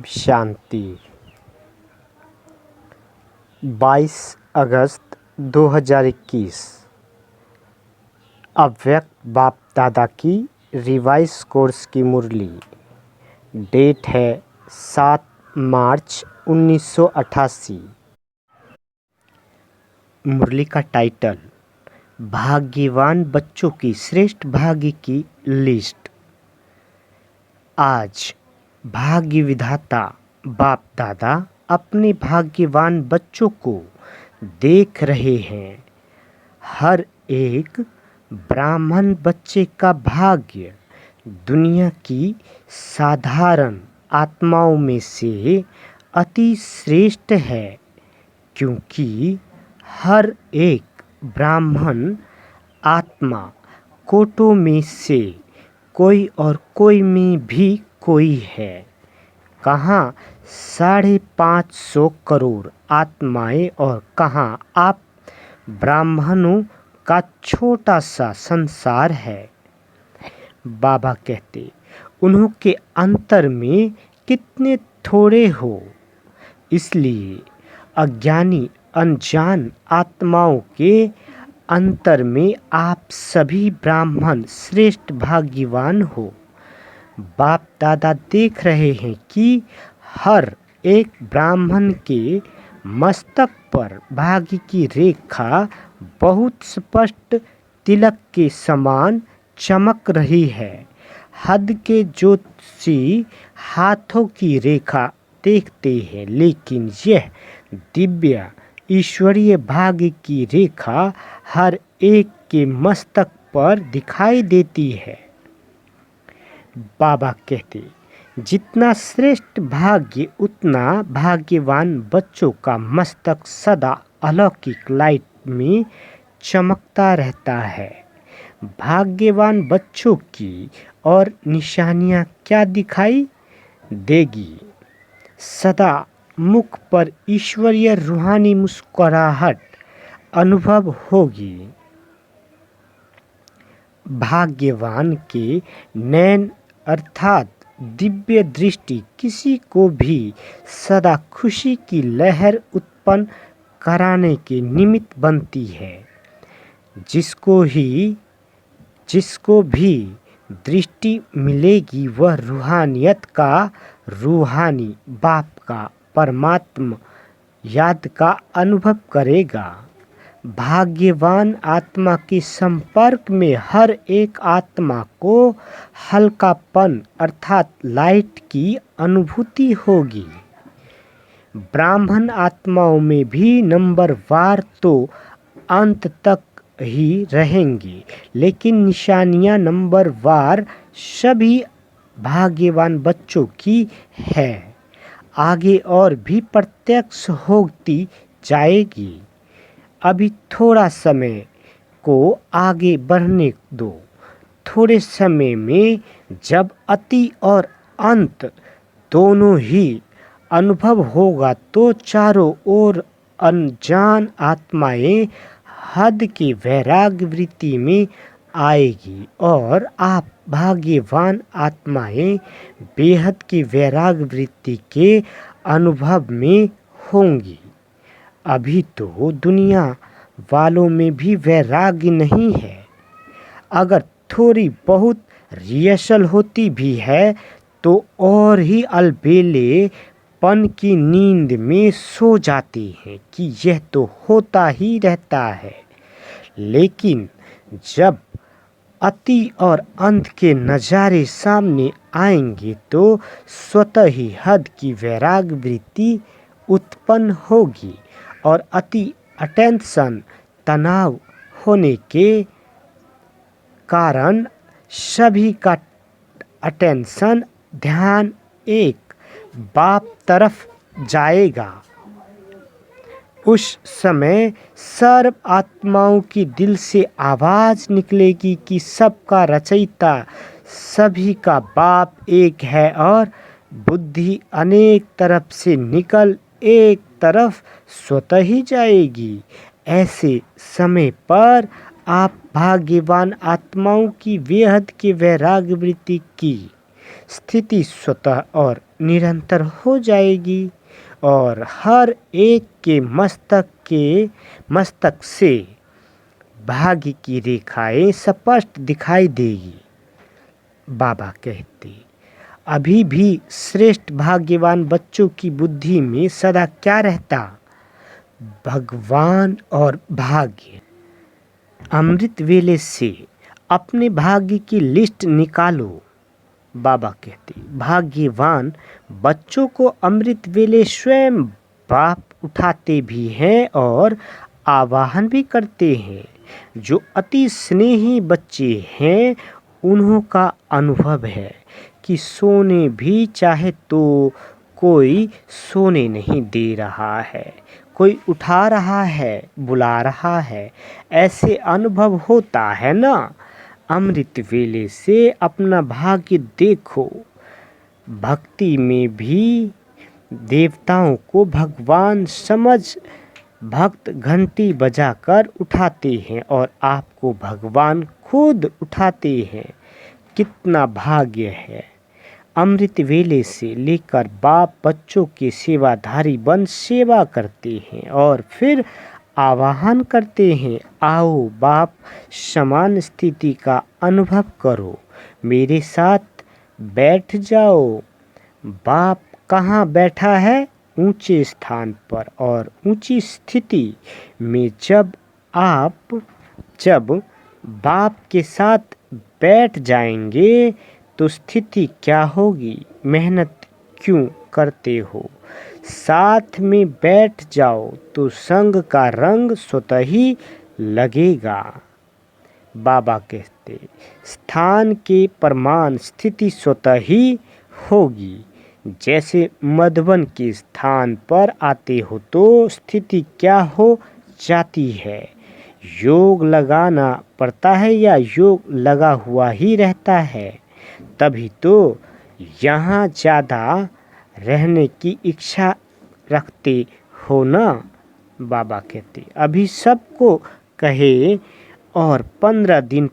शांति। 22 अगस्त 2021। अव्यक्त बाप दादा की रिवाइज कोर्स की मुरली। डेट है 7 मार्च 1988। मुरली का टाइटल भाग्यवान बच्चों की श्रेष्ठ भाग्य की लिस्ट। आज भाग्य विधाता बाप दादा अपने भाग्यवान बच्चों को देख रहे हैं। हर एक ब्राह्मण बच्चे का भाग्य दुनिया की साधारण आत्माओं में से अति श्रेष्ठ है, क्योंकि हर एक ब्राह्मण आत्मा कोटों में से कोई और कोई में भी कोई है। कहाँ 550 करोड़ आत्माएं और कहाँ आप ब्राह्मणों का छोटा सा संसार है। बाबा कहते उन्हों के अंतर में कितने थोड़े हो, इसलिए अज्ञानी अनजान आत्माओं के अंतर में आप सभी ब्राह्मण श्रेष्ठ भाग्यवान हो। बाप दादा देख रहे हैं कि हर एक ब्राह्मण के मस्तक पर भाग्य की रेखा बहुत स्पष्ट तिलक के समान चमक रही है। हद के ज्योतिषी हाथों की रेखा देखते हैं, लेकिन यह दिव्य ईश्वरीय भाग्य की रेखा हर एक के मस्तक पर दिखाई देती है। बाबा कहते जितना श्रेष्ठ भाग्य उतना भाग्यवान बच्चों का मस्तक सदा अलौकिक लाइट में चमकता रहता है। भाग्यवान बच्चों की और निशानियां क्या दिखाई देगी? सदा मुख पर ईश्वरीय रूहानी मुस्कुराहट अनुभव होगी। भाग्यवान के नैन अर्थात दिव्य दृष्टि किसी को भी सदा खुशी की लहर उत्पन्न कराने के निमित्त बनती है। जिसको भी दृष्टि मिलेगी वह रूहानियत का, रूहानी बाप का, परमात्मा याद का अनुभव करेगा। भाग्यवान आत्मा के संपर्क में हर एक आत्मा को हल्कापन अर्थात लाइट की अनुभूति होगी। ब्राह्मण आत्माओं में भी नंबरवार तो अंत तक ही रहेंगी, लेकिन निशानियां नंबरवार सभी भाग्यवान बच्चों की है। आगे और भी प्रत्यक्ष होती जाएगी। अभी थोड़ा समय को आगे बढ़ने दो। थोड़े समय में जब अति और अंत दोनों ही अनुभव होगा तो चारों ओर अनजान आत्माएं हद की वैराग्य वृत्ति में आएगी और आप भाग्यवान आत्माएं बेहद की वैराग्य वृत्ति के अनुभव में होंगी। अभी तो दुनिया वालों में भी वैराग्य नहीं है। अगर थोड़ी बहुत रिहर्सल होती भी है तो और ही अलबेले पन की नींद में सो जाते हैं कि यह तो होता ही रहता है। लेकिन जब अति और अंत के नज़ारे सामने आएंगे तो स्वतः ही हद की वैराग्य वृत्ति उत्पन्न होगी और अति अटेंशन तनाव होने के कारण सभी का अटेंशन ध्यान एक बाप तरफ जाएगा। उस समय सर्व आत्माओं की दिल से आवाज निकलेगी कि सबका रचयिता सभी का बाप एक है और बुद्धि अनेक तरफ से निकल एक तरफ स्वतः ही जाएगी। ऐसे समय पर आप भाग्यवान आत्माओं की बेहद की वैराग्य वृत्ति की स्थिति स्वतः और निरंतर हो जाएगी और हर एक के मस्तक से भाग्य की रेखाएं स्पष्ट दिखाई देगी। बाबा कहते, अभी भी श्रेष्ठ भाग्यवान बच्चों की बुद्धि में सदा क्या रहता? भगवान और भाग्य। अमृत वेले से अपने भाग्य की लिस्ट निकालो। बाबा कहते, भाग्यवान बच्चों को अमृत वेले स्वयं बाप उठाते भी हैं और आवाहन भी करते हैं। जो अति स्नेही बच्चे हैं उन्हों का अनुभव है कि सोने भी चाहे तो कोई सोने नहीं दे रहा है, कोई उठा रहा है, बुला रहा है। ऐसे अनुभव होता है ना। अमृत वेले से अपना भाग्य देखो। भक्ति में भी देवताओं को भगवान समझ भक्त घंटी बजाकर उठाते हैं और आपको भगवान खुद उठाते हैं। कितना भाग्य है। अमृत वेले से लेकर बाप बच्चों के सेवाधारी बन सेवा करते हैं और फिर आवाहन करते हैं, आओ बाप समान स्थिति का अनुभव करो, मेरे साथ बैठ जाओ। बाप कहाँ बैठा है? ऊंचे स्थान पर और ऊंची स्थिति में। जब बाप के साथ बैठ जाएंगे तो स्थिति क्या होगी? मेहनत क्यों करते हो? साथ में बैठ जाओ तो संग का रंग स्वतः ही लगेगा। बाबा कहते, स्थान के प्रमाण स्थिति स्वतः ही होगी। जैसे मधुबन के स्थान पर आते हो तो स्थिति क्या हो जाती है? योग लगाना पड़ता है या योग लगा हुआ ही रहता है? तभी तो यहाँ ज़्यादा रहने की इच्छा रखते हो ना। बाबा कहते, अभी सबको कहे और 15 दिन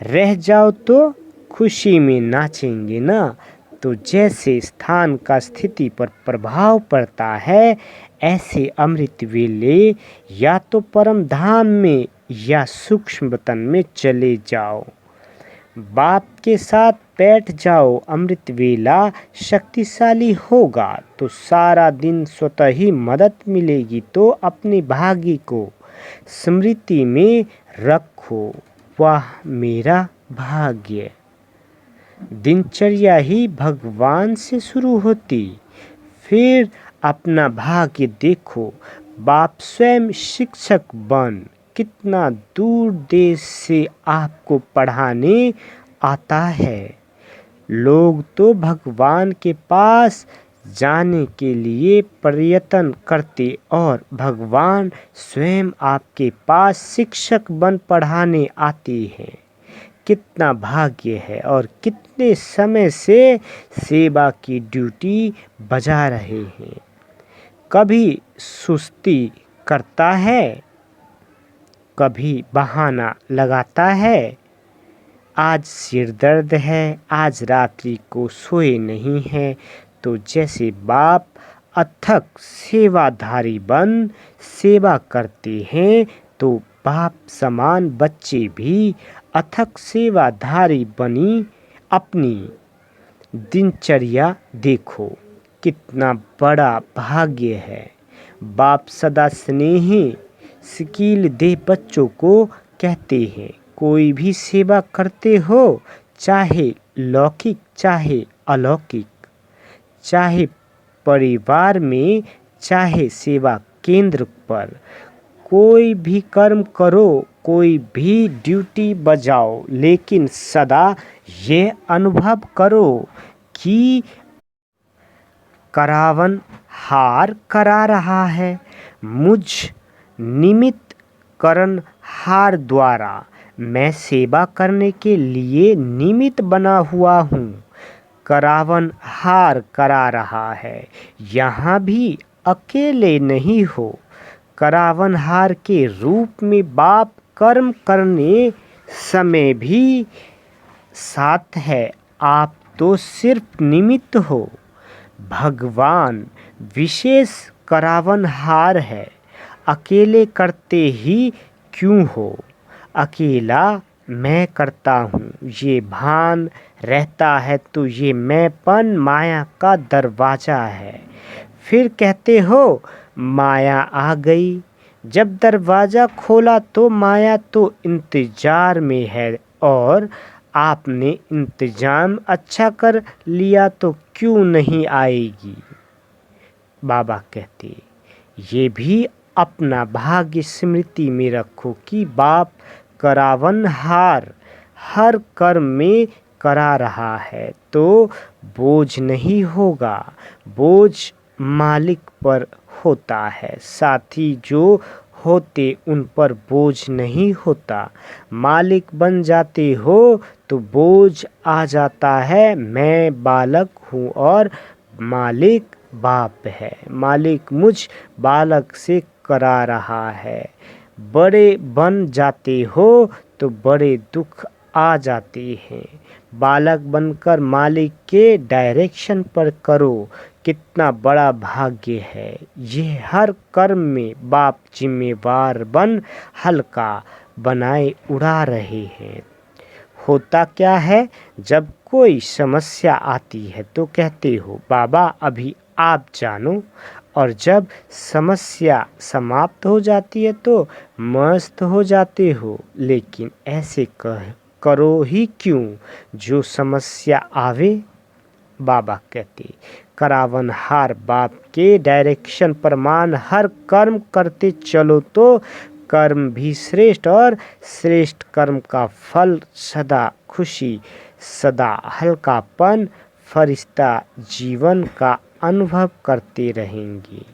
रह जाओ तो खुशी में नाचेंगे ना। तो जैसे स्थान का स्थिति पर प्रभाव पड़ता है, ऐसे अमृत वेले या तो परम धाम में या सूक्ष्म वतन में चले जाओ। बाप के साथ बैठ जाओ। अमृत वेला शक्तिशाली होगा तो सारा दिन स्वतः ही मदद मिलेगी। तो अपने भाग्य को स्मृति में रखो, वह मेरा भाग्य। दिनचर्या ही भगवान से शुरू होती। फिर अपना भाग्य देखो। बाप स्वयं शिक्षक बन कितना दूर देश से आपको पढ़ाने आता है। लोग तो भगवान के पास जाने के लिए प्रयत्न करते और भगवान स्वयं आपके पास शिक्षक बन पढ़ाने आते हैं। कितना भाग्य है और कितने समय से सेवा की ड्यूटी बजा रहे हैं। कभी सुस्ती करता है, कभी बहाना लगाता है। आज सिर दर्द है, आज रात्रि को सोए नहीं हैं। तो जैसे बाप अथक सेवाधारी बन सेवा करते हैं तो बाप समान बच्चे भी अथक सेवाधारी बनी अपनी दिनचर्या देखो। कितना बड़ा भाग्य है। बाप सदा स्नेही स्किल दे बच्चों को कहते हैं, कोई भी सेवा करते हो, चाहे लौकिक चाहे अलौकिक, चाहे परिवार में चाहे सेवा केंद्र पर, कोई भी कर्म करो, कोई भी ड्यूटी बजाओ, लेकिन सदा ये अनुभव करो कि करावन हार करा रहा है। मुझ निमित्त करण हार द्वारा मैं सेवा करने के लिए निमित्त बना हुआ हूँ। करावन हार करा रहा है। यहाँ भी अकेले नहीं हो। करावन हार के रूप में बाप कर्म करने समय भी साथ है। आप तो सिर्फ निमित्त हो। भगवान विशेष करावनहार है, अकेले करते ही क्यों हो। अकेला मैं करता हूँ ये भान रहता है तो ये मैंपन माया का दरवाज़ा है। फिर कहते हो माया आ गई, जब दरवाज़ा खोला तो माया तो इंतज़ार में है, और आपने इंतज़ाम अच्छा कर लिया तो क्यों नहीं आएगी। बाबा कहते ये भी अपना भाग्य स्मृति में रखो कि बाप करावनहार हर कर्म में करा रहा है, तो बोझ नहीं होगा। बोझ मालिक पर होता है, साथी जो होते उन पर बोझ नहीं होता। मालिक बन जाते हो तो बोझ आ जाता है। मैं बालक हूँ और मालिक बाप है। मालिक मुझ बालक से करा रहा है। बड़े बन जाते हो तो बड़े दुख आ जाते हैं। बालक बनकर मालिक के डायरेक्शन पर करो, कितना बड़ा भाग्य है। ये हर कर्म में बाप जिम्मेवार बन हल्का बनाए उड़ा रहे हैं। होता क्या है, जब कोई समस्या आती है तो कहते हो बाबा अभी आप जानो, और जब समस्या समाप्त हो जाती है तो मस्त हो जाते हो। लेकिन ऐसे करो ही क्यों जो समस्या आवे। बाबा कहते करावनहार बाप के डायरेक्शन पर मान हर कर्म करते चलो तो कर्म भी श्रेष्ठ, और श्रेष्ठ कर्म का फल सदा खुशी, सदा हल्कापन, फरिश्ता जीवन का अनुभव करते रहेंगे।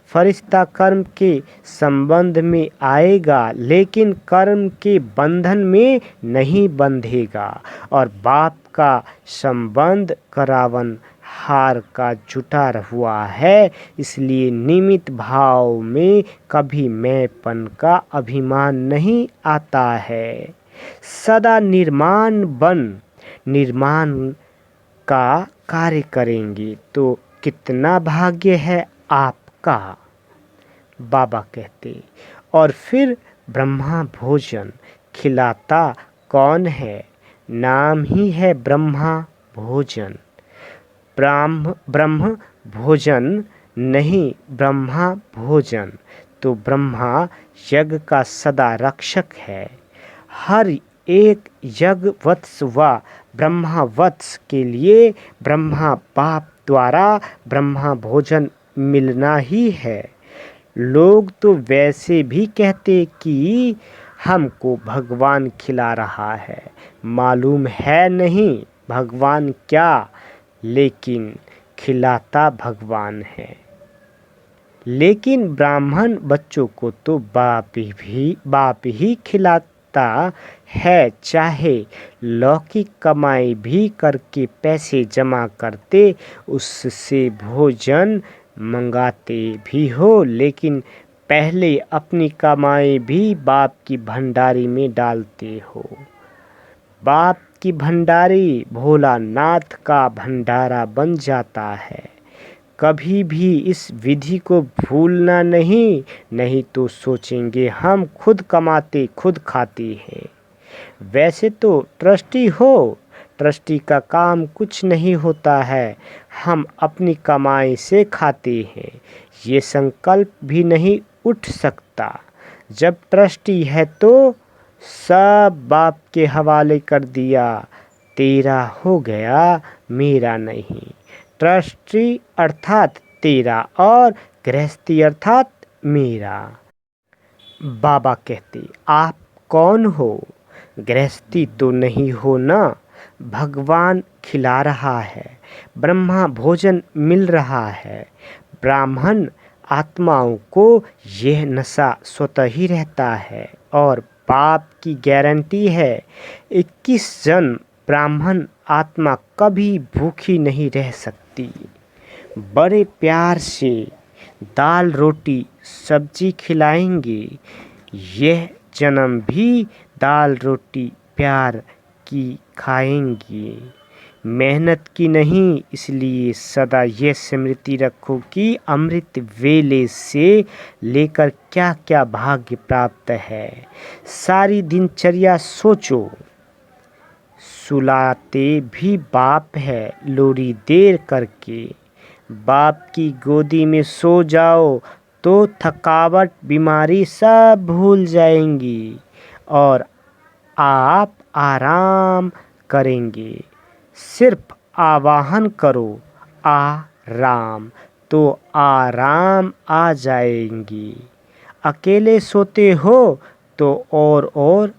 फरिश्ता कर्म के संबंध में आएगा लेकिन कर्म के बंधन में नहीं बंधेगा, और बाप का संबंध करावन हार का जुटा हुआ है, इसलिए निमित्त भाव में कभी मैंपन का अभिमान नहीं आता है। सदा निर्माण का कार्य करेंगे तो कितना भाग्य है आपका। बाबा कहते और फिर ब्रह्मा भोजन खिलाता कौन है। नाम ही है ब्रह्मा भोजन। ब्रह्म भोजन नहीं ब्रह्मा भोजन, तो ब्रह्मा यज्ञ का सदा रक्षक है। हर एक यज्ञ वत्स व ब्रह्मा वत्स के लिए ब्रह्मा बाप द्वारा ब्रह्मा भोजन मिलना ही है। लोग तो वैसे भी कहते कि हमको भगवान खिला रहा है, मालूम है नहीं भगवान क्या, लेकिन खिलाता भगवान है। लेकिन ब्राह्मण बच्चों को तो बाप ही खिलाता है, चाहे लौकिक कमाई भी करके पैसे जमा करते उससे भोजन मंगाते भी हो, लेकिन पहले अपनी कमाई भी बाप की भंडारी में डालते हो। बाप की भंडारी भोलानाथ का भंडारा बन जाता है। कभी भी इस विधि को भूलना नहीं तो सोचेंगे हम खुद कमाते खुद खाते हैं। वैसे तो ट्रस्टी हो, ट्रस्टी का काम कुछ नहीं होता है, हम अपनी कमाई से खाते हैं, ये संकल्प भी नहीं उठ सकता। जब ट्रस्टी है तो सब बाप के हवाले कर दिया, तेरा हो गया मेरा नहीं। ट्रस्टी अर्थात तेरा और गृहस्थी अर्थात मेरा। बाबा कहते आप कौन हो, गृहस्थी तो नहीं हो ना। भगवान खिला रहा है, ब्रह्मा भोजन मिल रहा है। ब्राह्मण आत्माओं को यह नशा स्वतः ही रहता है, और पाप की गारंटी है 21 जन्म ब्राह्मण आत्मा कभी भूखी नहीं रह सकती। बड़े प्यार से दाल रोटी सब्जी खिलाएंगे, यह जन्म भी दाल रोटी प्यार की खाएंगे। मेहनत की नहीं। इसलिए सदा यह स्मृति रखो कि अमृत वेले से लेकर क्या क्या भाग्य प्राप्त है। सारी दिनचर्या सोचो, सुलाते भी बाप है लोरी देर करके। बाप की गोदी में सो जाओ तो थकावट बीमारी सब भूल जाएंगी और आप आराम करेंगे। सिर्फ आवाहन करो आराम, तो आराम आ जाएंगी। अकेले सोते हो तो और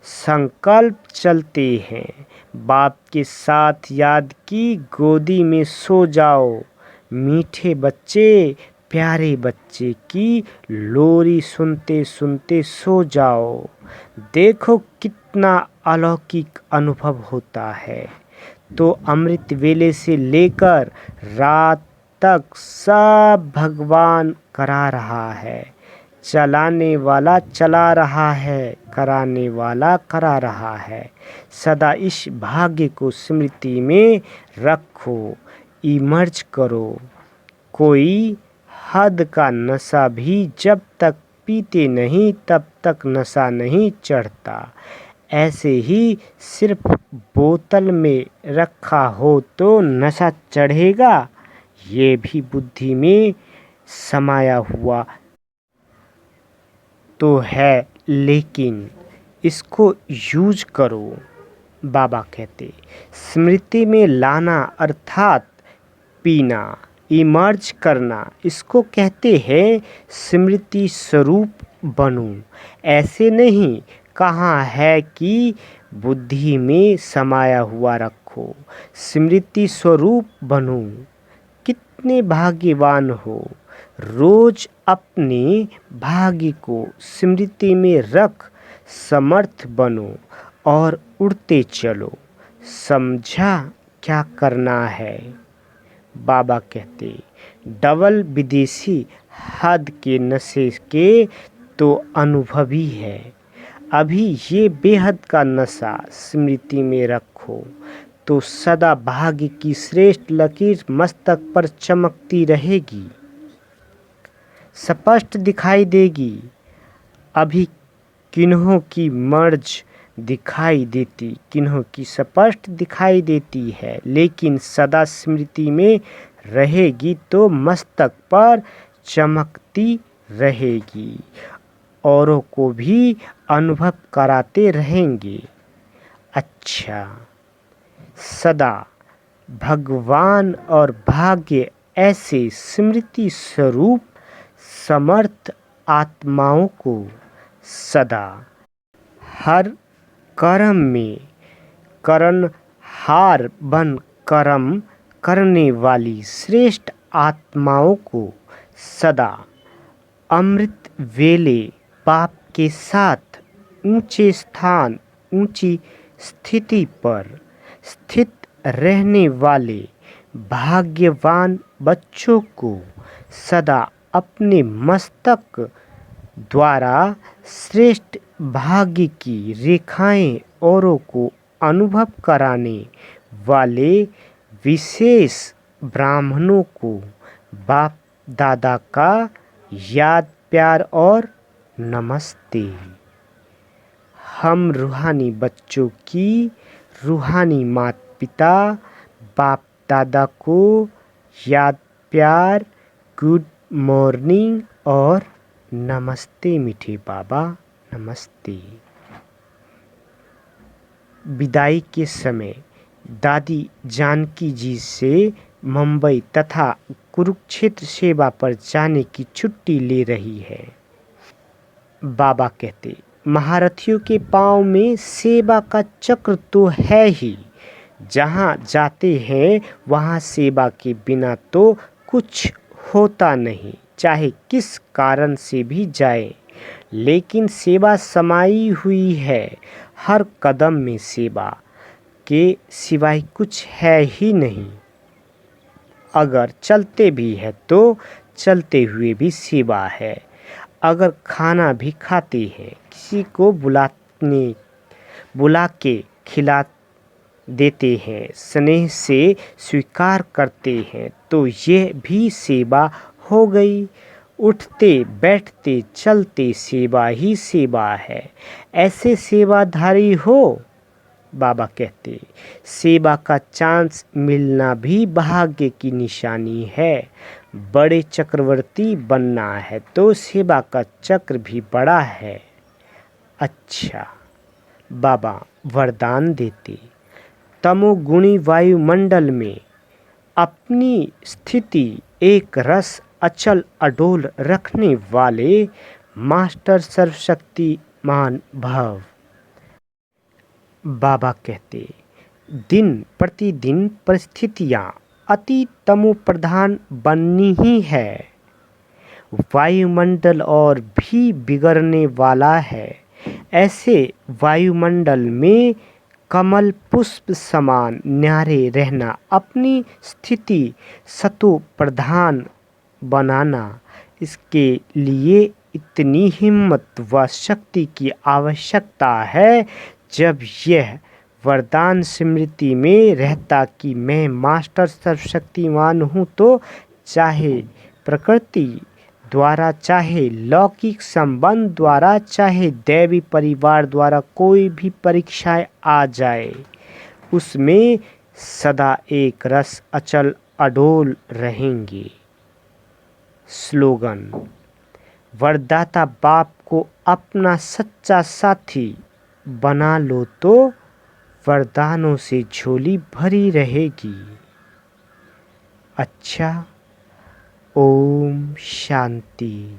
संकल्प चलते हैं। बाप के साथ याद की गोदी में सो जाओ। मीठे बच्चे, प्यारे बच्चे की लोरी सुनते सुनते सो जाओ। देखो कितना अलौकिक अनुभव होता है। तो अमृत वेले से लेकर रात तक सब भगवान करा रहा है। चलाने वाला चला रहा है, कराने वाला करा रहा है। सदा इस भाग्य को स्मृति में रखो, इमर्ज करो। कोई हद का नशा भी जब तक पीते नहीं तब तक नशा नहीं चढ़ता। ऐसे ही सिर्फ बोतल में रखा हो तो नशा चढ़ेगा, ये भी बुद्धि में समाया हुआ तो है, लेकिन इसको यूज करो। बाबा कहते स्मृति में लाना अर्थात पीना, इमर्ज करना, इसको कहते हैं स्मृति स्वरूप बनो। ऐसे नहीं कहाँ है कि बुद्धि में समाया हुआ रखो, स्मृति स्वरूप बनो। कितने भाग्यवान हो, रोज अपने भाग्य को स्मृति में रख समर्थ बनो और उड़ते चलो। समझा क्या करना है। बाबा कहते डबल विदेशी हद के नशे के तो अनुभवी है। अभी ये बेहद का नशा स्मृति में रखो तो सदा भाग्य की श्रेष्ठ लकीर मस्तक पर चमकती रहेगी, स्पष्ट दिखाई देगी। अभी किन्हों की मर्ज दिखाई देती, किन्हों की स्पष्ट दिखाई देती है, लेकिन सदा स्मृति में रहेगी तो मस्तक पर चमकती रहेगी, औरों को भी अनुभव कराते रहेंगे। अच्छा, सदा भगवान और भाग्य ऐसे स्मृति स्वरूप समर्थ आत्माओं को सदा हर कर्म में कर्णहार बन कर्म करने वाली श्रेष्ठ आत्माओं को सदा अमृत वेले बाप के साथ ऊंचे स्थान, ऊंची स्थिति पर स्थित रहने वाले भाग्यवान बच्चों को सदा अपने मस्तक द्वारा श्रेष्ठ भाग्य की रेखाएं औरों को अनुभव कराने वाले विशेष ब्राह्मणों को बाप दादा का याद, प्यार और नमस्ते। हम रूहानी बच्चों की रूहानी माता पिता बाप दादा को याद, प्यार, गुड मॉर्निंग और नमस्ते मीठे बाबा, नमस्ते। विदाई के समय दादी जानकी जी से मुंबई तथा कुरुक्षेत्र सेवा पर जाने की छुट्टी ले रही है। बाबा कहते महारथियों के पांव में सेवा का चक्र तो है ही, जहाँ जाते हैं वहाँ सेवा के बिना तो कुछ होता नहीं, चाहे किस कारण से भी जाए, लेकिन सेवा समाई हुई है। हर कदम में सेवा के सिवाय कुछ है ही नहीं। अगर चलते भी है तो चलते हुए भी सेवा है। अगर खाना भी खाते हैं, किसी को बुला के देते हैं, स्नेह से स्वीकार करते हैं, तो यह भी सेवा हो गई। उठते बैठते चलते सेवा ही सेवा है। ऐसे सेवाधारी हो, बाबा कहते, सेवा का चांस मिलना भी भाग्य की निशानी है। बड़े चक्रवर्ती बनना है तो सेवा का चक्र भी बड़ा है। अच्छा, बाबा वरदान देते, तमोगुणी वायुमंडल में अपनी स्थिति एक रस अचल अडोल रखने वाले मास्टर सर्वशक्तिमान भव। बाबा कहते, दिन प्रतिदिन परिस्थितियाँ अति तमो प्रधान बननी ही है। वायुमंडल और भी बिगड़ने वाला है। ऐसे वायुमंडल में कमल पुष्प समान न्यारे रहना, अपनी स्थिति सतो प्रधान बनाना, इसके लिए इतनी हिम्मत व शक्ति की आवश्यकता है। जब यह वरदान स्मृति में रहता कि मैं मास्टर सर्वशक्तिमान हूँ, तो चाहे प्रकृति द्वारा, चाहे लौकिक संबंध द्वारा, चाहे दैवी परिवार द्वारा कोई भी परीक्षाएं आ जाए, उसमें सदा एक रस अचल अडोल रहेंगे। स्लोगन, वरदाता बाप को अपना सच्चा साथी बना लो तो वरदानों से झोली भरी रहेगी। अच्छा, ओम शांति।